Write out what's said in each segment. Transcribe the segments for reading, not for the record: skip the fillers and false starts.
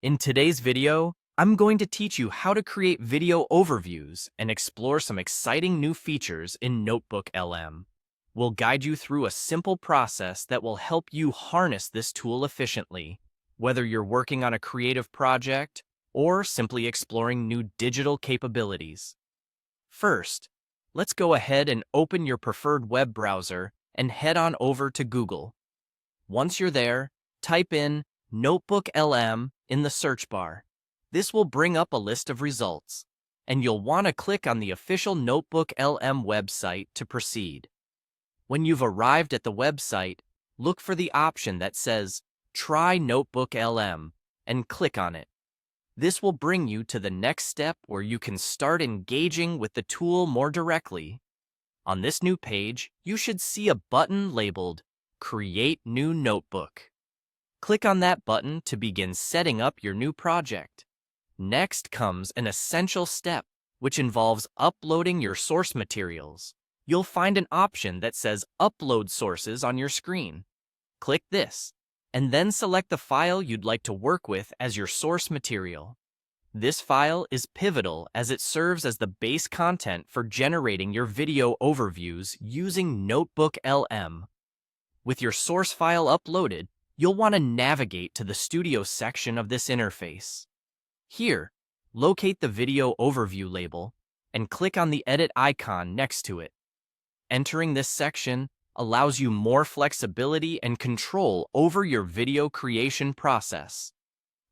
In today's video, I'm going to teach you how to create video overviews and explore some exciting new features in NotebookLM. We'll guide you through a simple process that will help you harness this tool efficiently, whether you're working on a creative project or simply exploring new digital capabilities. First, let's go ahead and open your preferred web browser and head on over to Google. Once you're there, type in NotebookLM in the search bar. This will bring up a list of results, and you'll want to click on the official NotebookLM website to proceed. When you've arrived at the website, look for the option that says Try NotebookLM and click on it. This will bring you to the next step where you can start engaging with the tool more directly. On this new page, you should see a button labeled Create New Notebook. Click on that button to begin setting up your new project. Next comes an essential step, which involves uploading your source materials. You'll find an option that says Upload Sources on your screen. Click this, and then select the file you'd like to work with as your source material. This file is pivotal as it serves as the base content for generating your video overviews using NotebookLM. With your source file uploaded, you'll want to navigate to the Studio section of this interface. Here, locate the Video Overview label and click on the Edit icon next to it. Entering this section allows you more flexibility and control over your video creation process.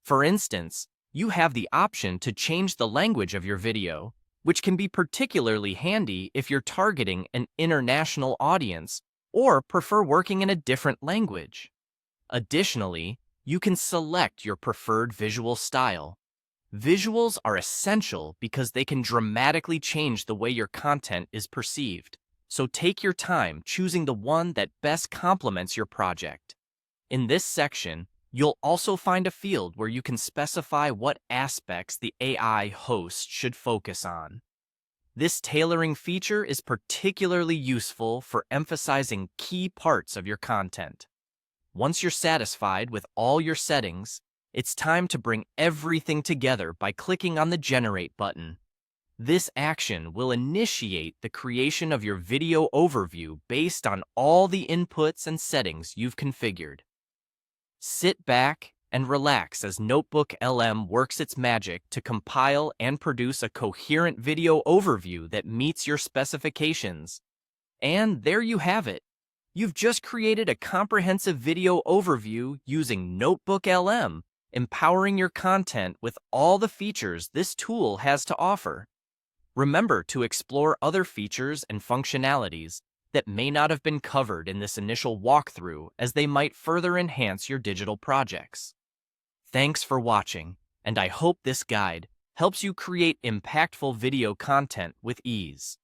For instance, you have the option to change the language of your video, which can be particularly handy if you're targeting an international audience or prefer working in a different language. Additionally, you can select your preferred visual style. Visuals are essential because they can dramatically change the way your content is perceived, so take your time choosing the one that best complements your project. In this section, you'll also find a field where you can specify what aspects the AI host should focus on. This tailoring feature is particularly useful for emphasizing key parts of your content. Once you're satisfied with all your settings, it's time to bring everything together by clicking on the Generate button. This action will initiate the creation of your video overview based on all the inputs and settings you've configured. Sit back and relax as NotebookLM works its magic to compile and produce a coherent video overview that meets your specifications. And there you have it. You've just created a comprehensive video overview using NotebookLM, empowering your content with all the features this tool has to offer. Remember to explore other features and functionalities that may not have been covered in this initial walkthrough, as they might further enhance your digital projects. Thanks for watching, and I hope this guide helps you create impactful video content with ease.